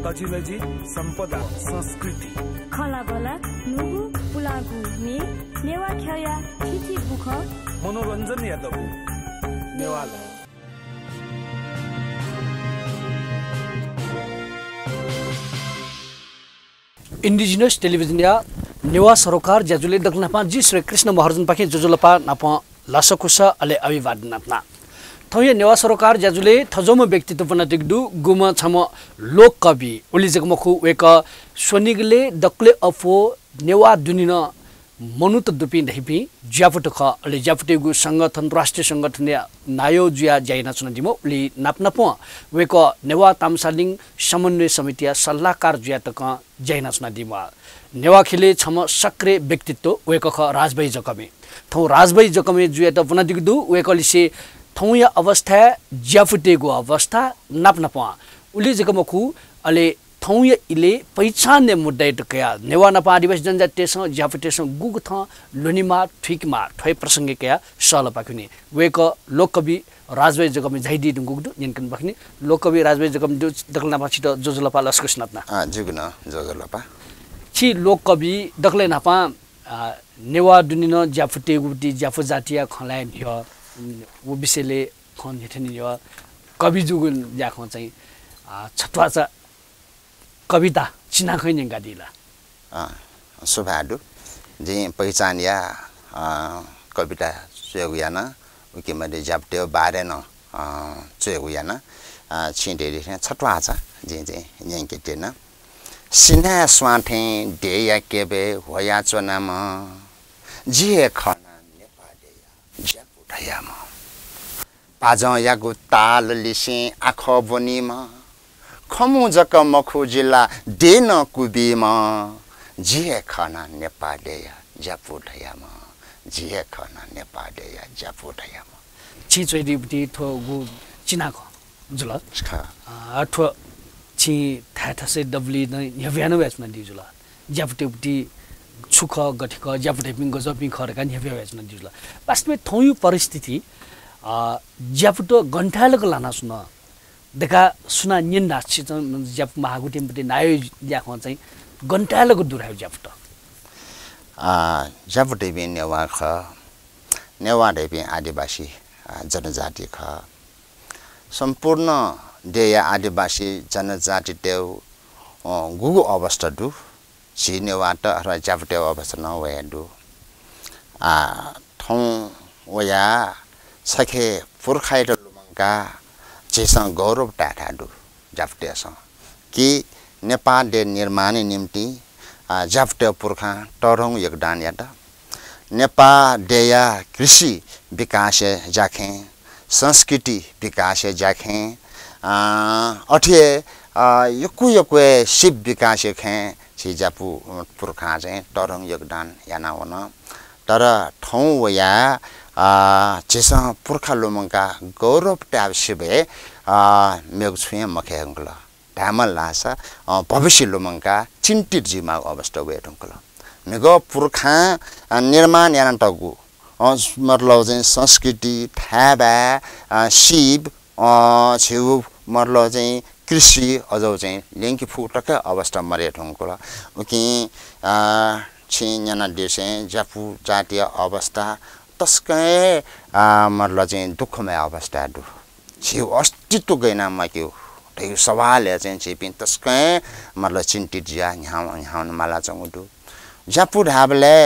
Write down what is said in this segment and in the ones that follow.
तजिलजी सम्पदा संस्कृति खलाबला नुगु पुलागु ने नेवा ख्या थिथि बुख मनोरञ्जन यादव नेवाल इंडिजिनस टेलिभिजन या नेवा सरोकार ज्याजुले दक्नापा जी श्री कृष्ण महर्जन पाखे जोजोलपा नापा लासकुसा अले अभिवादन नापना थौय नेवा सरोकार ज्याजुले थजोम व्यक्तित्व बनातिगदु गुम छम लोक कवि उलिजगमखु वेक सोनिगले दक्ले अफो नेवा दुनिन मनुत दुपि दहिपि ज्याफुट ख अले ज्याफुटेगु संगठन राष्ट्रिय संगठन नायो जुया जाइना छन दिमो उली नापनाप वेक नेवा तामसालिङ समन्वय समिति सल्लाहकार जुया तक जाइना छन दिमो नेवा खिले छम सक्रिय व्यक्तित्व वेक ख राजभाई जकमे थौ राजभाई जकमे जुया त बनातिगदु वेकलिसे थौय अवस्था ज्याफुटेगु अवस्था नापनाप उली जकमखु अले थौय इले पहिचान मुद्दा टकया नेवा नपा आदिवासी जनजातिसँग ज्याफुटेसँग गुग थ लोनिमा ठिकमा ठय प्रसंगिकया सल पाखुने वेक लोककवि राजभाई जगमे झाइदि दुगुगदु निनकन पाखुने लोककवि राजभाई जगम दखलना पाछि त जोजोलपा लस्कुस्नापना जुगन जोजोलपा छि लोककवि दखले नापा नेवा दुनिन ज्याफुटेगु दि ज्याफु जातिया खलाय न्य वो विषयले खन हेठनी यो कवि जुगुन ज्याखो चाहिँ छत्वाचा कविता चिना खैने गादिला सुभाडु जे पहिचान या कविता सुयगुयाना उके मध्ये ज्याप्टे बारे न सुयगुयाना छिन्डेरि छत्वाचा जे जे न्याङ्केटेन सिना स्वाथे डेया केबे होया चोनाम जिए खना नेपाले ज्यापुठायामा पाजं यागु ताल लिसे आँख बोनीमा खमु जक मखु जिल्ला डेन कुबीमा जिए खना नेपालेया ज्यापुठायामा जिए खना नेपालेया ज्यापुठायामा छि चोइदिबटी थोगु चिनाको जुल अथवा छि थाथासे डब्ली न यव्यानो वेचमा दिजुला ज्यापुटेबटी छुख गठिक ज्यापुटेपिङ गजपिङ खरका न्यव्या वेचमा दिजुला वास्तवमा थौयु परिस्थिति ज्यापुटो गन्ठालको लाना सुन देखा सुना निन्दा छिच ज्याप महागुटिमपति नायो ज्याखो चाहिँ गन्ठालको दुरायो ज्यापुटो ज्यापुटेबि नेवा ख नेवा देबि आदिवासी जनजाति ख सम्पूर्ण देया आदिवासी जनजाति देव गुगु अवस्था दु छिनेवाट र ज्यापुटे अवस्था न वयदु थौ वया सखे पुरखाइट लुमंगा जेसँग गौरव टाठाडु ज्यापुटेसँग कि नेपाल दे निर्माण निम्ति ज्यापुटे पुरखा टरङ योगदान यात नेपाल देया कृषि विकास जाखे संस्कृति विकास जाखे अठे यकु यकुए शिव विकास खे छि ज्यापु पुरखा चाहिँ टरङ योगदान याना हुन तर ठौ वया जेसा पुरखा लोमंका गौरव ट्याब शिबे मेग छुए मखे अंगल धामल लासा भविष्य लोमंका चिन्तित जिमा अवस्था वे ढंकल मेगो पुरखा निर्माण याना टगु मतलब चाहिँ संस्कृति थाबा शिव छेउ मर्लो चाहिँ कृषि अझौ चाहिँ लिङ्की फुटक अवस्था मरे ढंकल उकि छिन्याना देशे ज्यापु जातीय अवस्था तस्कै मर्लो चाहिँ दुःखमय अवस्था दु छेउ अस्तित्व गएन मक्यो त्यो सवाल चाहिँ छिपिन तस्कै मर्लो चिन्तित ज्या यहाँ माला चंगुदु ज्यापु ढाबले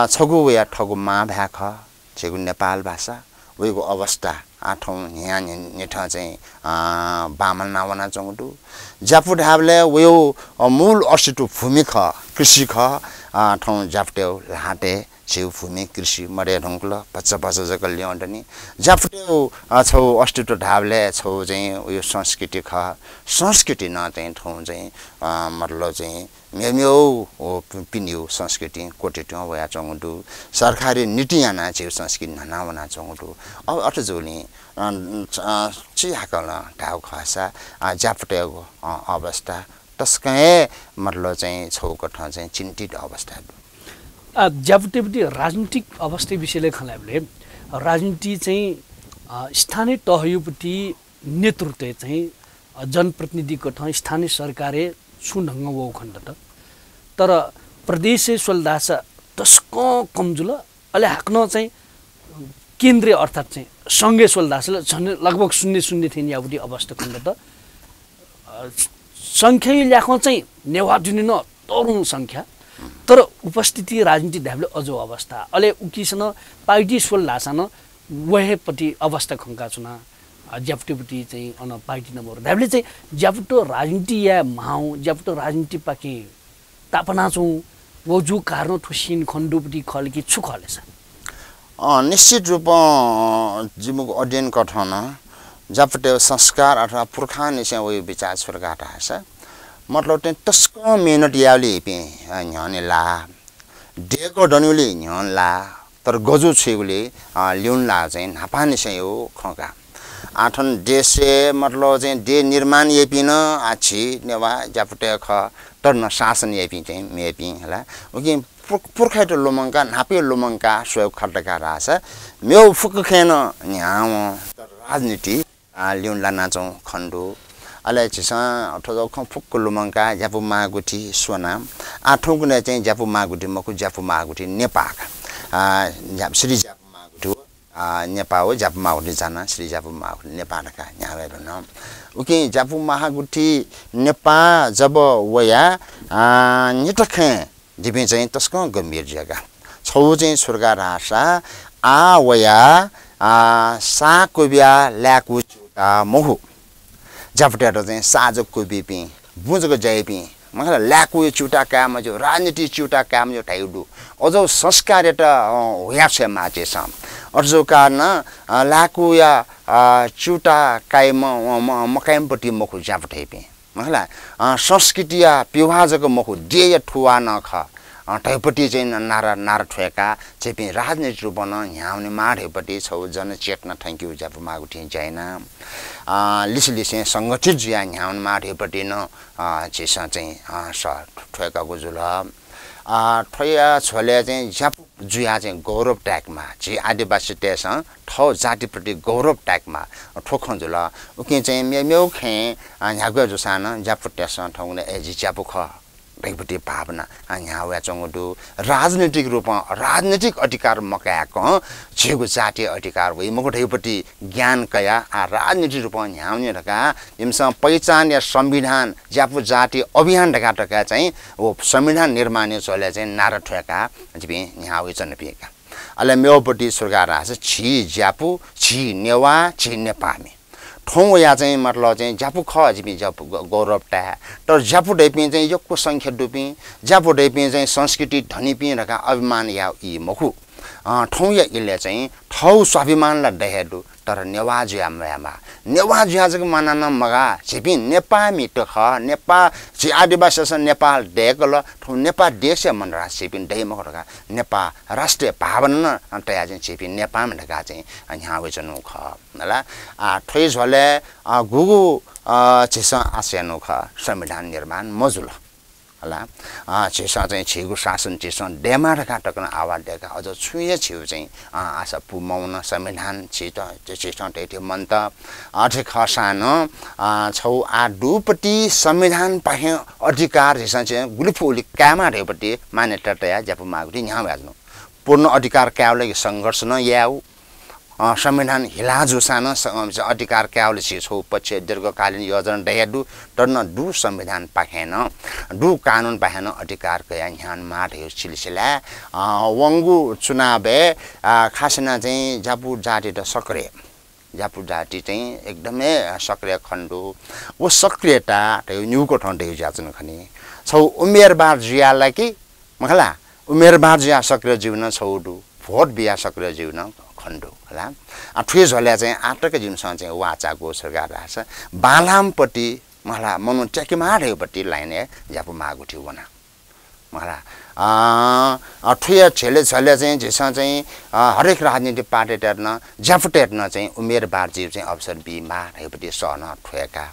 छगु या ठगु मा भाख छगु नेपाल भाषा उइको अवस्था आठौं यहाँ नेठा चाहिँ बामल नावना चंगुदु ज्यापु ढाबले उयो मूल अस्तित्व भूमि ख कृषि ख ठौं ज्यापुटेउ लाटे छेउ भूमि कृषि मरे ढंकल बच्चा जकल ल्याउँदनी ज्यापुटेउ छौ अस्तित्व ढाबले छौ चाहिँ उयो संस्कृति ख संस्कृति न चाहिँ ठौं चाहिँ मतलब चाहिँ मेम्यो पिन्यु संस्कृति कोटेट्यो वया चंगुदु सरकारी नीति याना छेउ संस्कृति ननावना चंगुदु अब अटजोली छि हाकल ढाउ खसा ज्यापुटेउ अवस्था तस्कै मतलब चाहिँ छौकठ चाहिँ चिन्तित अवस्था ज्यापुटेपट्टि राजनीतिक अवस्था विषयले खलाबले राजनीति चाहिँ स्थानीय तहयुपट्टि नेतृत्व चाहिँ जनप्रतिनिधिको ठाउँ स्थानीय सरकारे सुढङ्ग वो खण्ड त तर प्रदेश सोल्दास तस्को कमजुल अले हाक्न चाहिँ केन्द्रीय अर्थात् चाहिँ सङ्घीय सोल्दासले झन् लगभग 0-0 थिएन याउदी अवस्था खण्ड त सङ्ख्या ल्याखौँ चाहिँ नेवा जुनि न तरुण सङ्ख्या तर उपस्थिति राजनीति ढाब्ले अझो अवस्था अले उकिसन पार्टी सोल्दासन वहेपट्टि अवस्था खङ्का चुना ज्यापुटीपट्टि चाहिँ अन पार्टी नम्बर ढाब्ले चाहिँ ज्यापुटो राजनीति या माउ ज्यापुटो राजनीति पाके तापना छौँ वो जो कारण ठुसिन खण्डुपट्टि खल्की छु खलेछ निश्चित रूपमा जिमुको अध्ययन कठन ज्यापुटे संस्कार अथवा पुर्खा निसे वो विचार सरकार है मतलब ते तस्को मेहनत यावली पे न्यानेला डेको डनुले न्यानला तर गजु छेउले ल्युनला चाहिँ नापाने चाहिँ हो खका आठन देशे मतलब चाहिँ दे निर्माण येपिन आछि नेवा ज्यापुटे ख टर्न शासन येपि चाहिँ मेपि होला ओके पुर्खाइट लोमंका नापे लोमंका स्वयं खड्डका रास मेउ फुक खेन न्याउ राजनीति ल्युनला नाचौं खण्डु अले छिसा अठो ख फुक लोमंका ज्यापु मागुठी सोना आठौं गुने चाहिँ ज्यापु मागुठी मकु ज्यापु मागुठी नेपाल श्री ज्यापु मागुठी नेपाल हो ज्यापु मागुठी जाना श्री ज्यापु मागुठी नेपालका न्यावेर न उके ज्यापु मागुठी नेपाल जब वया निटखे दिबे चाहिँ तस्को गम्भीर जग्गा छौ चाहिँ सुर्गा रासा आ वया सा कोबिया ल्याकु मोहु ज्यापुटेर चाहिँ साजो कोबी बुझको जयपी मलाई ल्याकु चुटा काम जो राजनीति चुटा काम जो ठाइडु अझौ संस्कार त होयाछ माचे सम अझौ कारण ल्याकु या चुटा काइम मकाइमपट्टि मखु ज्यापुटेपी मलाई संस्कृति या पिवाजको मखु देय ठुवा नख ठाइपट्टि चाहिँ नारा ठोएका चाहिँ राजनीति रूपन ह्याउने माढेपट्टि छौ जन चेतना थ्याङ्क यू ज्यापु मागुठी जाइन लिसे संगठित जुया ह्याउने माढेपट्टि न चिसा चाहिँ ठोएका गुजुल ठोया छोले चाहिँ ज्यापु जुया चाहिँ गौरव ट्यागमा जे आदिवासी देश ठौ जातिप्रति गौरव ट्यागमा ठोखजुल उके चाहिँ मेउ खे ह्यागो जुसान ज्यापु टेस ठौले एजी ज्यापु ख दैपट्टि भावना यहाँ वा चंगडु राजनीतिक रूपमा राजनीतिक अधिकार मकाएको छेगु जातीय अधिकार भई मको दैपट्टि ज्ञान कया राजनीतिक रूपमा न्याउने ढका जिमसँग पहिचान या संविधान ज्यापु जाति अभियान ढका चाहिँ ओ संविधान निर्माण चले चाहिँ नारा ठोका जिबे यहाँ वे चनपिएका अले मेउपट्टि सरकार आछ छि ज्यापु छि नेवा छि नेपामी ठौँ या चाहिँ मतलब चाहिँ ज्यापु ख जिपि ज्यापु गौरव टा तर ज्यापु दैपि चाहिँ योको संख्या डुपि ज्यापु दैपि चाहिँ संस्कृति धनीपि रका अभिमान या इ मखु ठौँ या इले चाहिँ ठौ स्वाभिमानला दहेदु तर नेवाजिया मयामा नेवाजियाजको मानन मगा छिपि नेपामी त ख नेपा छि आदिवासी नेपाल देगल ठौ नेपाल देश मनरा छिपि दैमख रका नेपाल राष्ट्रिय भावना तया चाहिँ छिपि नेपाम ढका चाहिँ यहाँ वेचनु ख होला ठै झले गुगु छिस आस्यानु ख संविधान निर्माण मजुल होला छिसा चाहिँ छिगु शासन छिसा डेमारका टकन आवाज दिएका अझ छुए छिउ चाहिँ आशा पुमाउन संविधान छिट छिसा टेथे मन्त अठे खसान छौ आ दुपट्टि संविधान पाहे अधिकार छिसा चाहिँ गुलिफुली कामा रेपट्टि मान्यता तया ज्यापु मागुठी यहाँ बाज्नु पूर्ण अधिकार क्याउले संघर्ष न याउ संविधान हिलाजु सानो अधिकार क्याउले छौ पछि दीर्घकालीन योजना दयादु टर्न दु संविधान पाखेन दु कानुन पाखेन अधिकार कया ह्यान माठे सिलसिला वंगु चुनावे खासना चाहिँ ज्यापु जाति त सक्रिय ज्यापु जाति चाहिँ एकदमै सक्रिय खण्डु वो सक्रियता न्युको ठाउँ देउ जाचन खनी छौ उमेरबार जियालाई कि मखला उमेरबार जिया सक्रिय जीवन छौडु भोट बिया सक्रिय जीवन खण्डु होला ठुए झल्या चाहिँ आटक जीवनसँग चाहिँ वाचाको सरकार राछ बालामपट्टि मला मनु ट्याकीमारेपट्टि लाइने ज्यापु मागुठी वना मला ठुए छेले छले चाहिँ जेसँग चाहिँ हरेक राजनीतिक पार्टी टेर्न ज्यापु टेर्न चाहिँ उमेरबार जीव चाहिँ अवसर बिमा रेपट्टि सहन ठुएका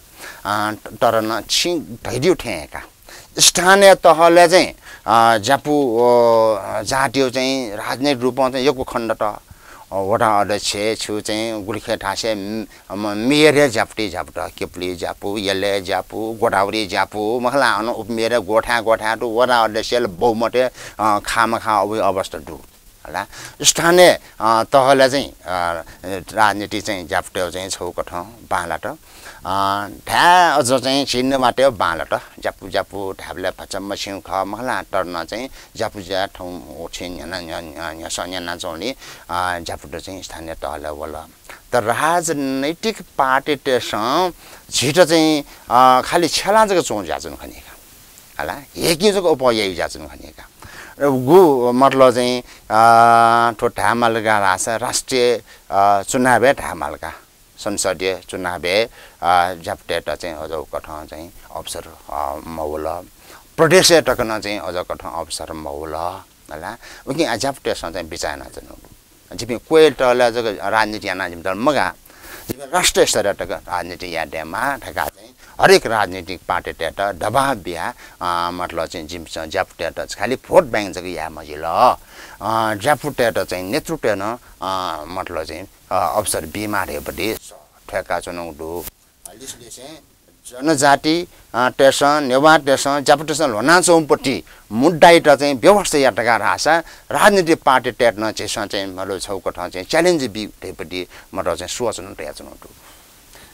तर न छि भइदिउ ठेका स्थानीय तहले चाहिँ ज्यापु जातियो चाहिँ राजनीतिक रूपमा चाहिँ योको खण्ड त वडा अध्यक्ष छु चाहिँ गुलिखे ठासे मेरे झापटी झापटा केपली जापु यले जापु गोडावरी जापु महला अन उपमेरे गोठा गोठा टु वडा अध्यक्षले बहुमते खामखा अवस्था दु होला स्थानीय तहले चाहिँ राजनीति चाहिँ जापटे चाहिँ छौको ठाउँ बालाट ढा अझ चाहिँ छिन्न माटे बालाट जापु जापु ढाबले फचम सिउ ख महला टर्न चाहिँ जापु जा ठाउँ छिन या सन्याना चौली जापुट चाहिँ स्थानीय तहले होला त राजनैतिक पार्टी तेसँग छिटो चाहिँ खाली छेलाजको चौँ जाचुन खनिका होला एकीजको उपयोग जाचुन खनिका गु मतलब चाहिँ ढामलका रासा राष्ट्रिय चुनाव ढामलका संसदीय चुनाव जापटेट चाहिँ अझ कठाउँ चाहिँ अवसर मौल प्रदेश टकन चाहिँ अझ कठाउँ अवसर मौल होला उकि जापटेसँग चाहिँ विचार नजनु जिपि कोइटले राजनीति याना जिम मगा राष्ट्रिय स्तरीय टक राजनीति या डेमा ठका चाहिँ हरेक राजनीतिक पार्टी टेट दबाव बिहा मतलब चाहिँ जिम जापटेट खाली भोट ब्याङ्क जग या मजिल जापटेट चाहिँ नेतृत्व न मतलब चाहिँ अवसर बिमारीपट्टि ठेका चुनाउ लिस्टले चाहिँ जनजाति टेसन नेवा टेसन जापटेसन लोना चौपट्टि मुद्दाइट चाहिँ व्यवस्था या टका रासा राजनीतिक पार्टी टेट न चाहिँ मतलब छौको ठाउँ चाहिँ च्यालेन्ज बिपट्टि मतलब चाहिँ सोचन टेया चुनाउ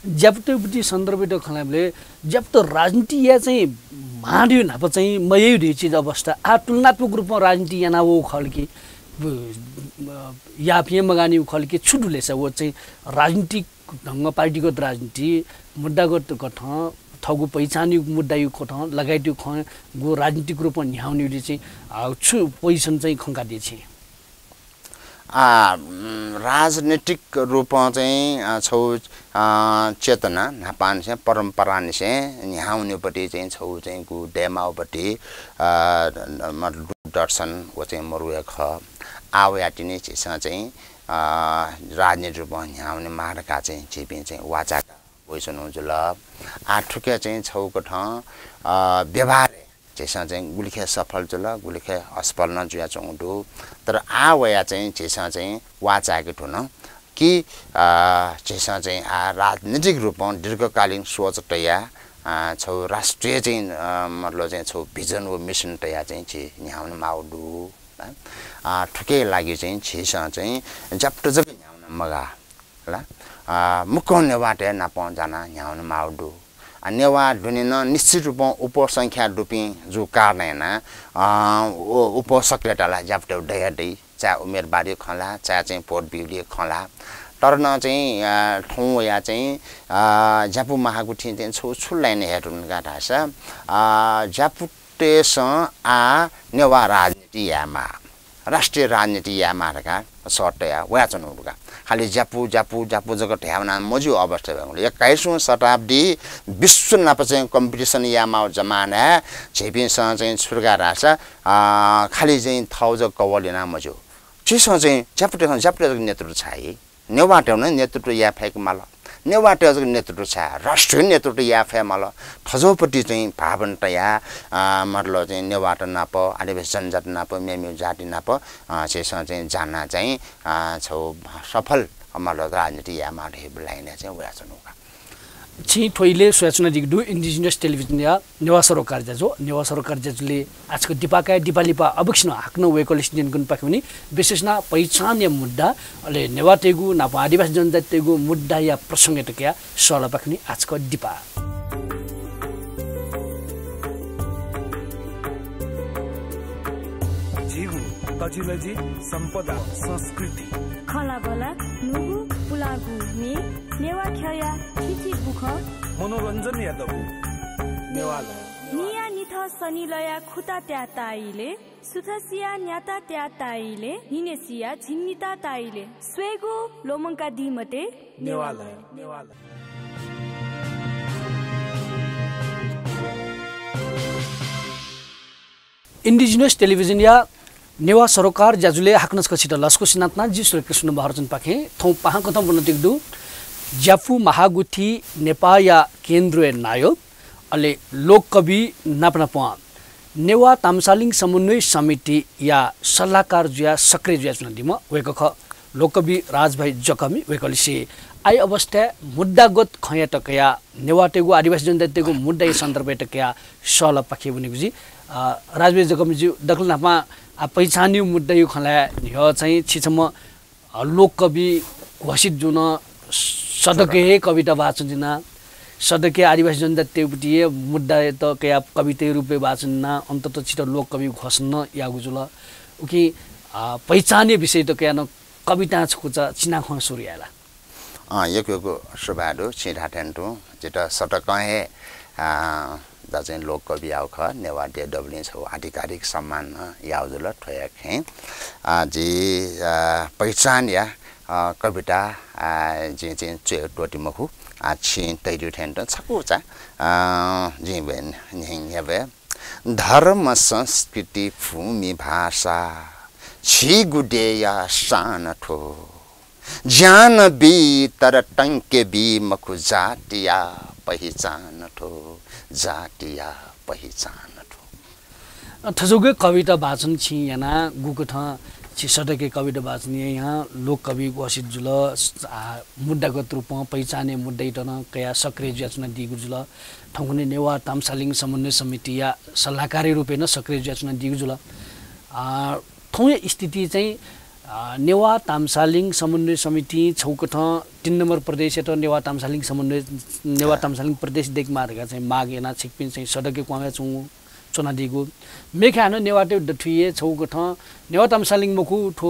ज्याप्टोपट्टि सन्दर्भित खलामले ज्याप्टो राजनीति या चाहिँ माड्यो नाप चाहिँ मयै रिचिज अवस्था आ तुलनात्मक रूपमा राजनीति याना वो खल्की या फिए मगानी खल्की छुटुले छ वो चाहिँ राजनीतिक ढङ्ग पार्टीगत राजनीति मुद्दागत गठन थगु पहिचान मुद्दा यो कठन लगाइदियो ख गो राजनीतिक रूपमा न्याउनेले चाहिँ छु पोजिसन चाहिँ खङ्का दिएछ राजनीतिक रूपमा चाहिँ छौ चेतना नापान से परम्परा निसे न्याउनेपट्टि चाहिँ छौ चाहिँ गु डेमाउपट्टि दर्शन वो चाहिँ मरुए ख आवयाटी नै चाहिँ राजनीतिक रूपमा न्याउने मार्का चाहिँ छिपि चाहिँ वाचाका पोजिसन जुल आठुके चाहिँ छौको ठाउँ व्यवहार चाहिँ गुलिखे सफल जुल गुलिखे असफल न जुया चौँडु तर आवया चाहिँ चाहिँ वाचाके ठुन कि चाहिँ राजनीतिक रूपमा दीर्घकालीन सोच तया छौ राष्ट्रिय चाहिँ मतलब चाहिँ छौ भिजन व मिसन तया चाहिँ न्याउन माउडु ठुकै लागि चाहिँ चाहिँ जप्टो जग न्याउन मगा होला मुक्को नेवाटे नापाउँ जाना न्याउन माउडु नेवा ढुनिन निश्चित रूपमा उपसङ्ख्या डुपी जो कारण उपसक्रेटालाई जाप्टो डै चाहे उमेरबारी खला चाहे चाहिँ पोर्ट बिउली खला तर न चाहिँ ठाउँ या चाहिँ जापु महागुठी चाहिँ छौ छुल्लाइने हेर्नु गाटा छ जापुटेसँग नेवा राजनीति यामा राष्ट्रिय राजनीति यामा रका सर्ट या वाचनका खाली जापु जापु जापु जगत ह्यावना मजु अवस्था भएको 21औं शताब्दी विश्व नाप चाहिँ कम्पिटिसन यामा जमाना छेपिसँग चाहिँ छुर्गा राछ खाली चाहिँ थाउज कवलिना मजु चिसो चाहिँ जापुटे नेतृत्व छ है नेवाटे न नेतृत्व या फेक माल नेवाटे नेतृत्व छ राष्ट्रिय नेतृत्व या फे माल थजोपट्टि चाहिँ भावन तया मतलब चाहिँ नेवाट नाप आदिवासी जनजाति नाप मेम्यु जाति नाप चाहिँ चाहिँ जाना चाहिँ छौ सफल मतलब राजनीति या माटे लाइने चाहिँ उयाचनुका छि ठोइले सोचना दिगदु इन्डिजिनस टेलिभिजन या नेवा सरकार जाजुले आजको दिपाका दिपालिपा अबक्सन हाक्न वेकल स्टेन गुन पाखुनी विशेषना पहिचान या मुद्दा अले नेवा तेगु नाप आदिवासी जनजाति तेगु मुद्दा या प्रसंग टक्या सला पाखुनी आजको दिपा जीवु तजिलजी सम्पदा संस्कृति खला बला नुगु पुलागु ने नेवा ख्या थिथि बुख मनोरञ्जन यादव नेवाला निया निथ सनिलया खुता त्या ताइले सुथसिया न्याता त्या ताइले निनेसिया झिन्मिता ताइले स्वेगु लोमंका दिमते नेवाला इन्डिजिनस टेलिभिजन या नेवा सरकार जाजुले हाक्नस कछिट लस्को सिनातना जी श्री कृष्ण महाराजन पाखे थौ पाहा कथम बनतिगदु ज्याफु महागुठी नेपाया केन्द्रीय नायक अले लोककवि नापनापा नेवा तामसालिङ समन्वय समिति या सल्लाहकार जुया सक्रिय जुया चुनादिम वेकख लोककवि राजभाइ जकमी वेकलिसे आई अवस्था मुद्दागत खया टकया नेवाटेगु आदिवासी जनजातिको मुद्दा सन्दर्भ टकया सल पखे बनेगुजी राजभाइ जकमीजी दखलनामा पहिचान्यु मुद्दा यो खला यो चाहिँ छिसम्म लोककवि घोषित जुन सदके कविता वाचन सदके आदिवासी जनजाति मुद्दा त कया कविता रूपे वाचन अन्तत छिटो लोककवि घोषण यागुजुल उकि पहिचान्य विषय त कया न कविता छुचा चिना ख सुरियाला यको सुबाडो छिठाटेन्टु जेटा सटक हे दाजन लोककवि आउ ख नेवाटे डब्लिन छ आधिकारिक सम्मान याउजुल ठयाक हे जी पहिचान या कविता जे जे टोटी मखु छिन तैजु ठेन्ट छकुचा जी बेन हिङबे धर्म संस्कृति भूमि भाषा छि गुडेया सान ठो ज्ञान बी तर टंके बी मखु जातिया पहिचान ठो जातिया पहिचान ठो थजुगे कविता वाचन छि याना गुको थ छि सडके कविता वाचन यहाँ लोक कवि घोषित जुल मुद्दागत रूपमा पहिचाने मुद्दैटन कया सक्रिय याचना दिगु जुल ठंगुने नेवा तामसालिङ समन्वय समिति या सल्लाहकारी रूपेन सक्रिय याचना दिगु जुल थौय स्थिति चाहिँ नेवा तामसालिङ समन्वय समिति छौकठ 3 नम्बर प्रदेश त नेवा तामसालिङ समन्वय नेवा तामसालिङ प्रदेश देख मार्गा चाहिँ मागेना छिकपिन चाहिँ सडके क्वामे छु चोना दिगु मेखानो नेवाटे दठिए छौकठ नेवा तामसालिङ मखु ठो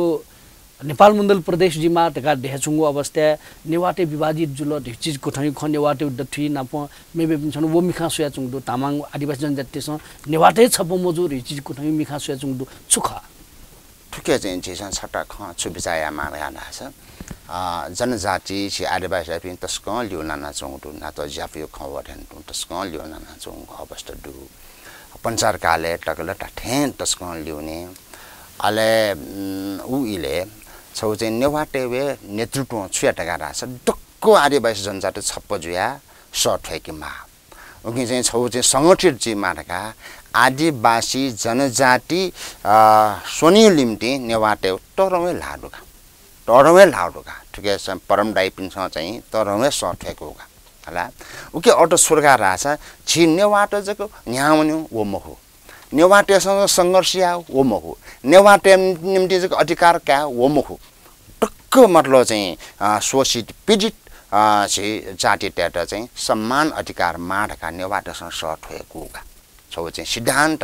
नेपाल मुन्दल प्रदेश जिमा तका देहचुंगु अवस्था नेवाटे विवादित जुल ढिचिज कोठै ख नेवाटे दठि नाप मेबे छन वो मिखा सुया चुंगदु तामाङ आदिवासी जनजाति स नेवाटे छप मजुर ढिचिज कोठै मिखा सुया चुंगदु सुखा ठुके चाहिँ जेसन छटा ख छुबिजाया मार्याना छ जनजाति छि आदिवासी पिन तस्क ल्युनाना चुंगदु ना त ज्याफियो खवरन तस्क ल्युनाना चुंग अवस्था दु पञ्चार काले टकल ठेन तस्क ल्युने अले उइले छौ चाहिँ नेवाटेवे नेतृत्व छुयाटका राछ डक्को आदिवासी जनजाति छप्प जुया सठेकिमा उकि चाहिँ छौ चाहिँ संगठित जी माटका आदिवासी जनजाति सोनी लिम्टी नेवाटे तरवे लाडुका ठिकै छ परम डाइपिन चाहिँ तरवे सठेकोगा हला उकि अटो सुरगा राछ छि नेवाटे जको न्याउन्यु वो महो नेवाटेसँग संघर्षिया वो महो नेवाटे निम्ति जको अधिकार का वो महो टक्क मतलब चाहिँ शोषित पीडित चाहिँ जाति टेटा चाहिँ सम्मान अधिकार माडका नेवाटेसँग सट होएकोगा छौ चाहिँ सिद्धान्त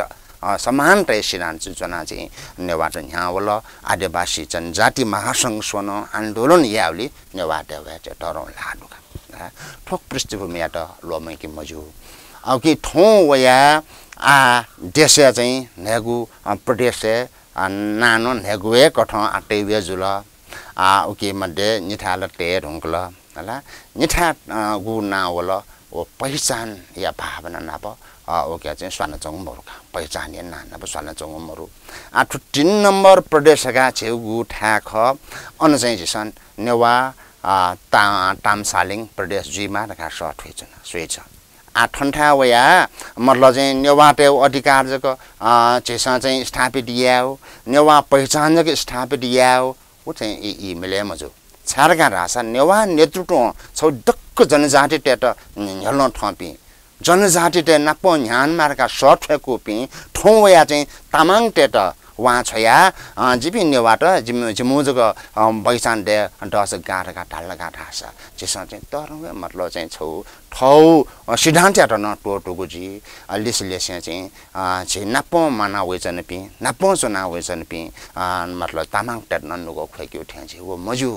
समानता सिद्धान्त जना चाहिँ नेवाटे न्यावल आदिवासी जनजाति महासंघ सोन आन्दोलन यावली नेवाटे वेटे तरौ लाडुका ठोक पृष्ठभूमि या त लोमैकी मजु अब कि ठौ वया देश चाहिँ नेगु प्रदेश नानो नेगुए कठ आटेवे जुल उके मध्ये निठाल टेर हुंकल हला निठा गु नावल ओ पहिचान या भावना नाप ओके चाहिँ स्वानचंग मरुका पहिचान या नाप स्वानचंग मरु 3 नम्बर प्रदेशका छेउगु ठाख अन चाहिँ जिसन नेवा तामसालिङ प्रदेश जिमा रखा सट होइछन स्वेछ आठन्ठा वया मतलब चाहिँ नेवाटे अधिकार जको चेसा चाहिँ स्थापित याओ नेवा पहिचान जको स्थापित याओ उ चाहिँ ई मिले मजु छारका रासा नेवा नेतृत्व छौ डक्क जनजाति टेट हेल्न थपी जनजाति टे नाप न्यान मारका सठको पि ठौ वया चाहिँ तामाङ टेट वहाँ छया जिपि नेवाट जिमुजको पहिचान दे दस गाडका ढाल्ला गाठासा जेसा चाहिँ तरवे मतलब चाहिँ छौ ठौ सिद्धान्त त न टोटोगु जी लिसलेसे चाहिँ छि नाप माना वेचन पि नाप चना वेचन पि मतलब तामाङ टेट ननुगो खैक्यो ठ्या छि वो मजु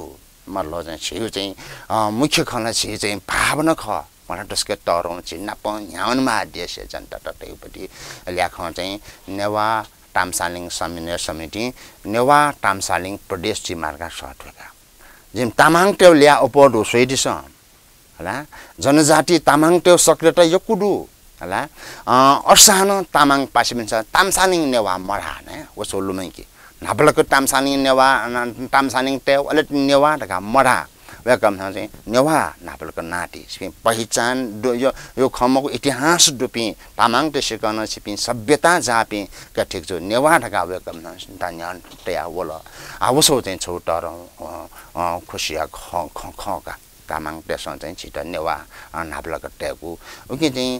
मतलब चाहिँ छि चाहिँ मुख्य खला छि चाहिँ भावना ख मलाई त्यसको तरौं छि नाप न्याउनमा देश जनता टटैपटि ल्याख चाहिँ नेवा तामसालिङ समन्वय समिति नेवा तामसालिङ प्रदेश जिमार्गा सठेका जिम तामाङ टेउ ल्या उपदो सोइदिस हला जनजाति तामाङ टेउ सक्रियता यकुडु हला अर्सान तामाङ पासिमिन्छ तामसालिङ नेवा मरा ने वसो लुमैकी नाबलको तामसालिङ नेवा तामसालिङ टेउ अले नेवा ढका मरा वेकम चाहिँ नेवा नापलको नाटी छिपिन पहिचान यो खमको इतिहास डुपी तामाङ त्यसकन छिपिन सभ्यता जापी का ठिक जो नेवा ढका वेकम दान्यान तया वला आवसो चाहिँ छोटर खुसिया खका तामाङ त्यसो चाहिँ छिटा नेवा नापलको टेगु उकि चाहिँ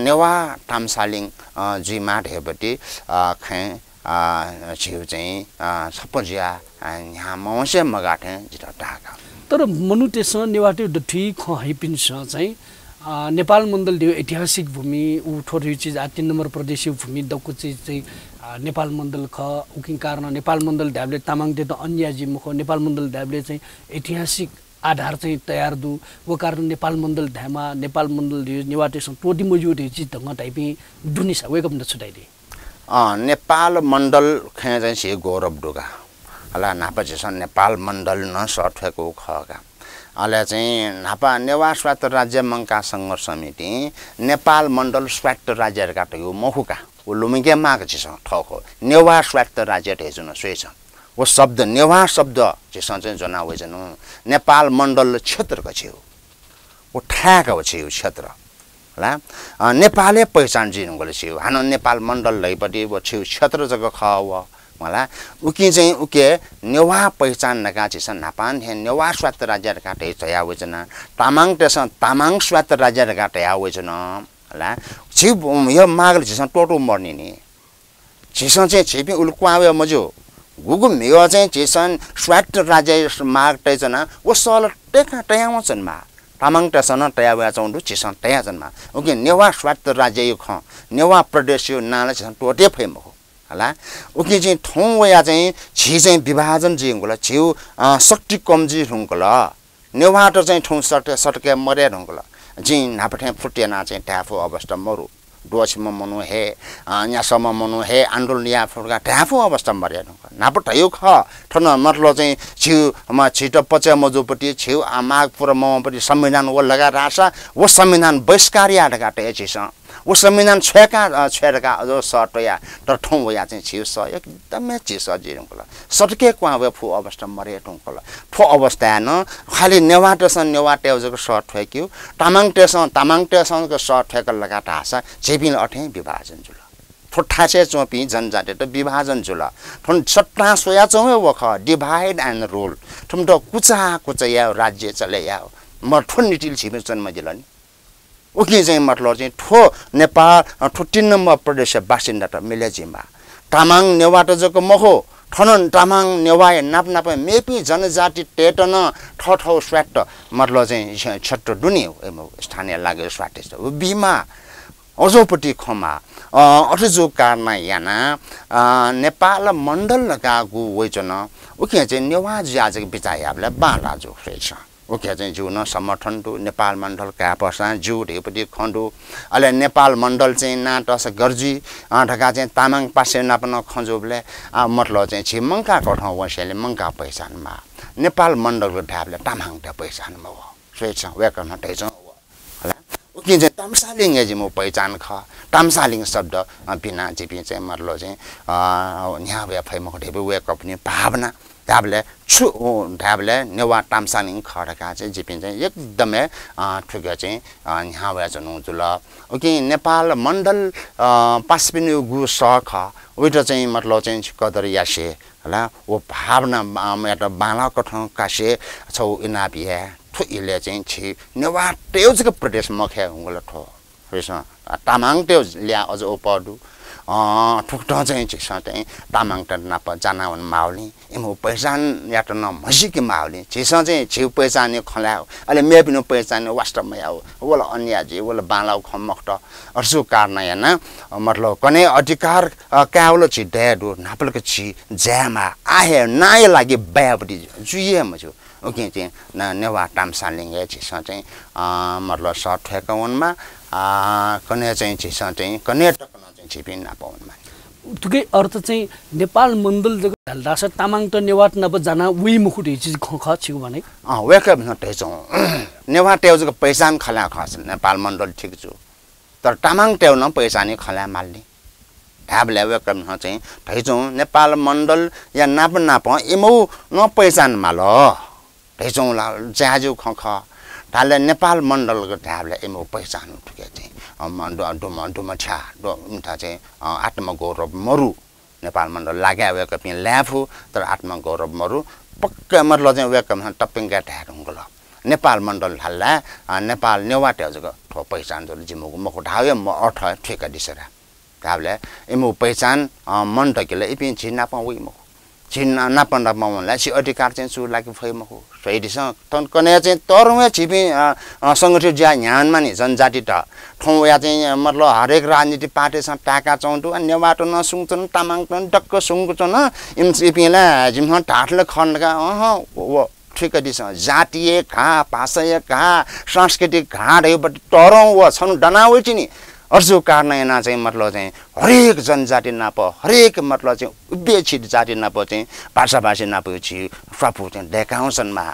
नेवा तामसालिङ जिमा ढेबटी खे छिउ चाहिँ सपजिया यहाँ मौसे मगाटे जिता ढाका तर मनुतेस नेवाटे डठी ख हाइपिन्स चाहिँ नेपाल मण्डल दियो ऐतिहासिक भूमि उ ठोरी चीज 3 नम्बर प्रदेशीय भूमि दको चीज चाहिँ नेपाल मण्डल ख उकिङ कारण नेपाल मण्डल ढाबले तामाङ दे त अन्याजी मुख नेपाल मण्डल ढाबले चाहिँ ऐतिहासिक आधार चाहिँ तयार दु वो कारण नेपाल मण्डल ढामा नेपाल मण्डल दियो नेवाटेसँग टोटी मजु दे चीज ढंग टाइपी दुनिसा वेकम न छुटाइदे नेपाल मण्डल खे चाहिँ से गौरव डुगा हला नापा चाहिँ नेपाल मण्डल न सठेको खगा अले चाहिँ नापा नेवा स्वायत्त राज्य मङ्का संघर्ष समिति नेपाल मण्डल स्वायत्त राज्यहरुका यो मखुका वो लुमिगे माग चाहिँ ठको नेवा स्वायत्त राज्य हेजुन सोइछ वो शब्द नेवा शब्द चाहिँ जनावे जनु नेपाल मण्डल क्षेत्रको छेउ वो ठाका छेउ क्षेत्र ला नेपालले पहिचान जिनुगले छेउ हानो नेपाल मण्डल लैपटी वो छेउ क्षेत्र जग खव मला उकि चाहिँ उके नेवा पहिचान नका चाहिँ नापान हे नेवा स्वायत्त राज्य काटे तया वजना तामाङ तेस तामाङ स्वायत्त राज्य काटे या वजना ला छिउ यो मागले चाहिँ टोटो मर्ने नि छिसन चाहिँ छिपि उल्कुआवे मजो गुगु मेयो चाहिँ छिसन स्वायत्त राज्य माग तैजना वो सल टेका तयामा छन्मा तामाङ तेसन तया वा चौंडु छिसन तया जन्मा उके नेवा स्वायत्त राज्य यो ख नेवा प्रदेश यो नाले छिसन टोटे फैम हला उकि चाहिँ ठौं वया चाहिँ छि चाहिँ विभाजन जिङगला छिउ शक्ति कमजी हुङगला नेवाट चाहिँ ठौं सटके मरे हुङगला जि नापठे फुटेना चाहिँ ट्याफो अवस्था मरु दोछिम मनु हे न्यासम मनु हे आन्दोलनिया फुटका ट्याफो अवस्था मरे हुङगला नापठ यो ख ठन मतलब चाहिँ छिउ म छिट पचे मजुपटी छिउ मागपुर मपटी संविधान व लगा रासा वो संविधान बहिष्कारिया ढकाटे छिस वो संविधान छेका जो सटया तर ठौं वया चाहिँ छिउ स एकदमै चिस जिरुङला सटके क्वावे फु अवस्था मरे टुङला फु अवस्था न खाली नेवाटेसन नेवाटेजको सट ठेक्यो तामाङ टेसनको सट ठेक लगा टासा जेपिन अठे विभाजन जुल फुट्ठासे चोपी जनजाति त विभाजन जुल फुन सट्टा सोया चौवे वख डिवाइड एन्ड रूल ठुम त कुचा या राज्य चले या म ठुन निटिल छिमे जन्म दिलनि उकि चाहिँ मतलब चाहिँ ठो नेपाल ठो 3 नम्बर प्रदेश बासिन्दा त मिलेजिमा तामाङ नेवाट जको मखो ठनन तामाङ नेवाय नाप मेपी जनजाति टेटन ठौ स्वाट मतलब चाहिँ छट्टो दुनी स्थानीय लाग्यो स्वाट बिमा अजोपटी खमा अठजो कारण याना नेपाल मण्डल लगागु वइचन उकि चाहिँ नेवा ज्याजको बिचायाबले बाला जो फेछ ओके चाहिँ जुन समर्थन टु नेपाल मण्डल कापसा जु ढेपटी खण्डु अले नेपाल मण्डल चाहिँ नाटस गर्जी ढका चाहिँ तामाङ पासे नापन खंजोबले मतलब चाहिँ छिमंका कठौ वसेले मंका पहिचानमा नेपाल मण्डलको ढाबले तामाङ ढा पहिचानमा हो स्वेछ वेकन टेछ होला उकि चाहिँ तामसालिङ एजिमो पहिचान ख तामसालिङ शब्द बिना जिपि चाहिँ मतलब चाहिँ न्या वे फैमको ढेबे वेकअप नि भावना ढाबले ढाबले नेवा तामसालिङ खडका चाहिँ जिपिन चाहिँ एकदमै ठुके चाहिँ यहाँ भए जनु जुल ओके नेपाल मण्डल पासपिन गु सख उइट चाहिँ मतलब चाहिँ कदर यासे होला वो भावना एउटा बाला कठौ कासे छौ इनाबिया ठु इले चाहिँ छि नेवा टेउजको प्रदेश मखे हुँगला ठो रेस तामाङ टेउज ल्या अझ उपडु ठुक्ट चाहिँ छिसा चाहिँ तामाङ त नाप जानावन माउली इमो पहिचान या त न मसिकी माउली छिसा चाहिँ छिउ पहिचान खला अहिले मेपिनो पहिचान वास्तवमा आउ वला अन्याजी वला बालाउ खमक्ट अर्सु कारण याना मतलब कने अधिकार काउलो छि डेडो नापलको छि ज्यामा आए नाय लागि बाबडी जुये मजु ओके चाहिँ नेवा तामसालिङ छिसा चाहिँ मतलब सट ठेकाउनमा कने चाहिँ छिसा चाहिँ कने छिपिन नापाउनमा तुकै अर्थ चाहिँ नेपाल मण्डल जग ढालदास तामाङ त नेवाट नब जाना उइ मुखुटी चीज ख छिउ भने वेकअप न टेचौ नेवा टेउजको पहिचान खला खस नेपाल मण्डल ठीक छु तर तामाङ टेउ न पहिचानी खला माल्ने ढाबले वेकअप न चाहिँ ढैचौ नेपाल मण्डल या नाप इमौ न पहिचान माल ढैचौँला ज्याजु खख ढाले नेपाल मण्डलको ढाबले एमो पहिचान उठ्के चाहिँ डुमा छ्या उठा चाहिँ आत्मगौरव मरु नेपाल मण्डल लाग्या वेक पिन ल्याफु तर आत्मगौरव मरु पक्का मतलब चाहिँ वेक टप्पिङका ढारुङ्गल नेपाल मण्डल ढाल्ला नेपाल नेवाटे हजुरको ठो पहिचान जो जिमुको मको ढावे म अर्थ ठेका दिसरा ढाबले एमो पहिचान मण्डलले इपिन छिना पाउइ म छिना नापन्डा पाउनलाई छि अधिकार चाहिँ सु लागि फै मको सैदिस तन कने चाहिँ तरवे छिपि संगठित ज्या न्यानमा नि जनजाति त ठौ या चाहिँ मतलब हरेक राजनीति पार्टीसँग टाका चौँटु अन्य बाटो नसुङचन तामाङ टक्क सुङचन इपिला जिम ढाठले खण्डका वो ठिक दिस जातीय घा भाषाय घा सांस्कृतिक घाटबाट तरौँ व छन् डनाउ चिनी अर्जु कार्नयना चाहिँ मतलब चाहिँ हरेक जनजाति नाप हरेक मतलब चाहिँ उपेक्षित जाति नाप चाहिँ भाषाभाषी नाप छि स्वापु चाहिँ देखाउँछन्मा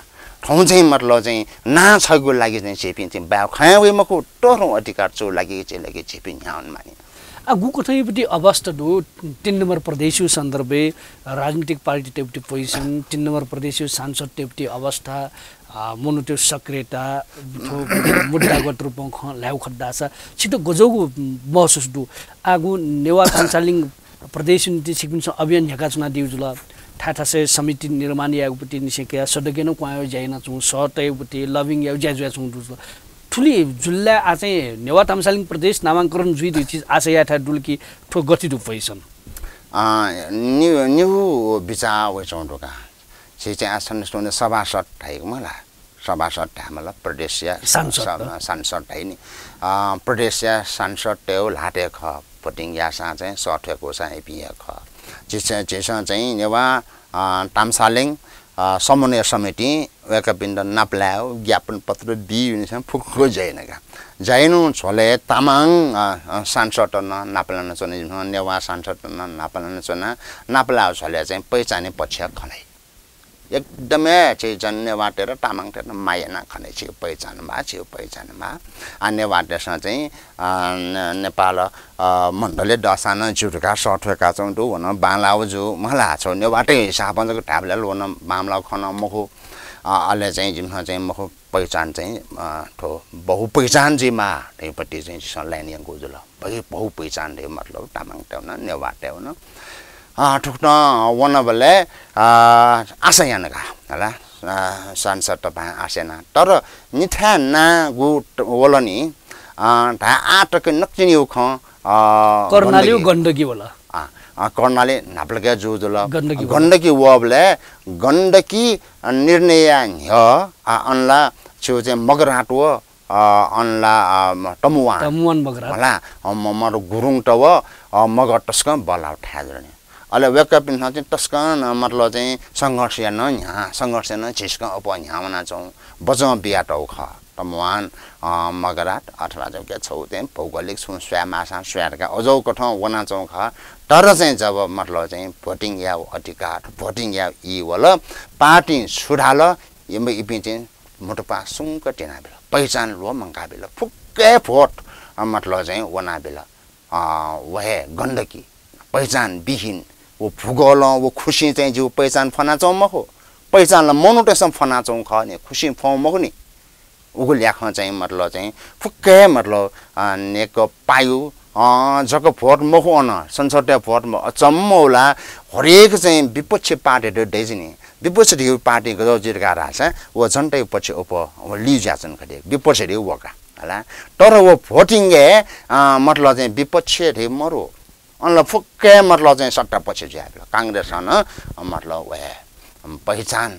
ठाउँ चाहिँ मतलब चाहिँ ना छगु लागि चाहिँ छेपि चाहिँ ब्याउ खाए मको टरौँ अधिकार चो लागि चाहिँ लागि छेपि न्याउन मानि गुको थैपट्टि अवस्था दु 3 नम्बर प्रदेशु सन्दर्भे राजनीतिक पार्टी टेपटी पोजिसन 3 नम्बर प्रदेशु सांसद टेपटी अवस्था मुनु त्यो सक्रियता मुद्दागत रूपमा ल्याउ खड्डा छ छिटो गजौगु महसुस दु आगु नेवा कान्छालिङ प्रदेश नीति सिक्किम अभियान झ्याका चुना दिउजुल ठाठासे समिति निर्माण यागुपट्टि निसेके सडकेन क्वायो जाइन छु सटैपट्टि लभिङ याउ ज्याजुया छु ठुली जुल्ला आ चाहिँ नेवा तामसालिङ प्रदेश नामाङ्करण जुइ दुई चीज आशा याठा डुल्की ठो गति दु पैसन न्यू बिचा वचौं ढोका छि चाहिँ आसन स्टोन सभासद थाइको मला सभासद हामीलाई प्रदेशीय सांसद थाइ नि प्रदेशीय सांसद टेउ लाटे ख पटिङ यासा चाहिँ सठेको चाहिँ पिए ख जेसा चाहिँ नेवा तामसालिङ समन्वय समिति वेकपिण्ड नाप्लायो ज्ञापन पत्र दिइन्छ फुक्को जैनका जैनु छोले तामाङ सांसद न नाप्लान चने नेवा सांसद न नाप्लान चना नाप्लायो छोले चाहिँ पहिचाने पछि खनै एकदमै चाहिँ जन्ने वाटेर तामाङ टेर मायाना खनै छि पहिचानमा अन्य वाटेसँग चाहिँ नेपाल मण्डलले दसाना जुटका सठका चौँ दु भन बालाउ जो मला छ ने वाटे हिसाबको ढाबले लोन मामला खन मखो अले चाहिँ जिम्मा चाहिँ मखो पहिचान चाहिँ ठो बहु पहिचान जिमा त्यपट्टि चाहिँ सल्यानिङ गोजुल बहु पहिचान दे मतलब तामाङ टेउन ने वाटे हुन ठुक्न वनबले आशयानका होला सांसद तपाईँ आसेना तर निथा ना गु वलनी ढा आटक नक्चिनिउ ख कर्णाली गण्डकी होला कर्णाली नाप्लके जुजुल गण्डकी वबले गण्डकी निर्णय ह अनला छु चाहिँ मगराट व अनला तमुवान मगराट होला ममर गुरुङ त व मगर टस्क बला ठाजरने अले वेकअप इन चाहिँ टस्कन मतलब चाहिँ संघर्ष न यहाँ संघर्ष न छिस्क अप यहाँ मना छौं बजौ बिया टौ ख तमुवान मगराट अथवा जब के छौ चाहिँ भौगोलिक सुन स्वा मासा स्वारका अजौ कठ वना छौं ख तर चाहिँ जब मतलब चाहिँ भोटिङ या अधिकार भोटिङ या इ वल पार्टी सुधाल यम इपि चाहिँ मोटपा सुंक टेना बेला पहिचान लो मंगा बेला फुक्के भोट मतलब चाहिँ वना बेला वहे गण्डकी पहिचान बिहीन वो भूगोल वो खुशी चाहिँ जो पहिचान फना चौ मखो पहिचानलाई मोनोटेसन फना चौ ख नि खुशी फौ मखो नि उगु ल्याख चाहिँ मतलब चाहिँ फुक्के मतलब नेक पायु जक भोट मखो न संसदीय भोट चम्मौला हरेक चाहिँ विपक्ष पार्टी डेजिनी विपक्ष पार्टी गजौ जिरका राछ वो झन्टै पछि उप लिजासन खडे विपक्ष वका होला तर वो भोटिङ मतलब चाहिँ विपक्ष मरो अनला फुक्के मतलब चाहिँ सट्टा पछि ज्याबल कांग्रेस न मतलब वहे पहिचान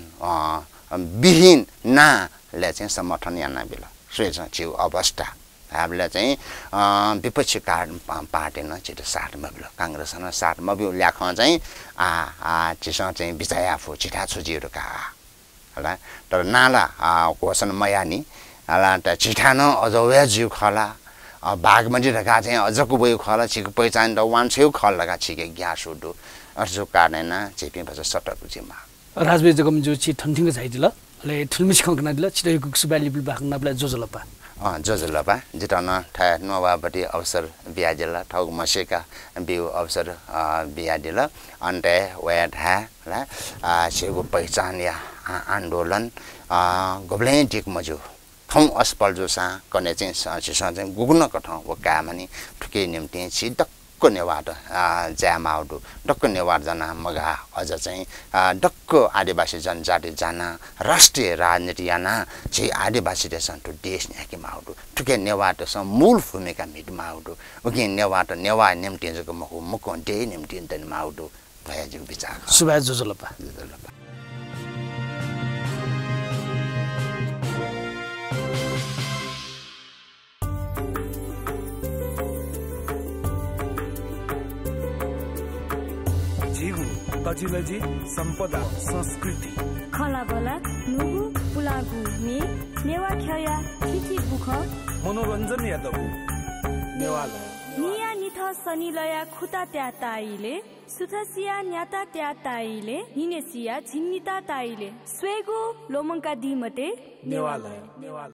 बिहीन ना ले चाहिँ समर्थन याना बेला सोच छिउ अवस्था हामीले चाहिँ विपक्षी पार्टी न छिटो साथमा बेला कांग्रेस न साथमा बिउ ल्याख चाहिँ छिसँग चाहिँ बिचाया फु छिटा छुजीहरु का होला तर नाला घोषणा मयानी होला त छिटा न अजौया जिउ खला बागमती ढका चाहिँ अझको बयो खला छिको पहिचान त वान छेउ खल लगा छिके ग्यास उडु अर्जो कार्नेना चेपि भन्छ सटरु जिमा राजबे जगम जो छि ठन्ठिङ छैदिल ले ठुलमिस खंकना दिल छिटैको सुबाली बाखना बला जोजलपा जोजलपा जितन ठा नवाबटी अवसर बियाजला ठग मसेका बिउ अवसर बियादिल अन्ते वे ठा ला छिको पहिचान या आन्दोलन गोब्ले टिक मजु ठाउँ अस्पल जो सा कने चाहिँ चाहिँ गुग्न कठाउँ वकामनी ठुके निम्ति छि डक्क नेवार ज्यामाउडु डक्क नेवार जना मगा अझ चाहिँ डक्क आदिवासी जनजाति जना राष्ट्रिय राजनीति याना छि आदिवासी देशन्तु देश न्याकी माउडु ठुके नेवार स मूल भूमिका मिड माउडु उकि नेवार नेवा निम्ति जको मको मुको डे निम्ति तन माउडु भया जु विचार सुभाष जोजोलपा जीवु तजिलजी सम्पदा संस्कृति खलाबला नुगु पुलागु ने नेवा ख्या ठिठी बुख मनोरञ्जन यादव नेवाला निया निथ सनिलया खुता त्या ताइले सुथसिया न्याता त्या ताइले हिनेसिया झिन्निता ताइले स्वेगु लोमंका दिमते नेवाला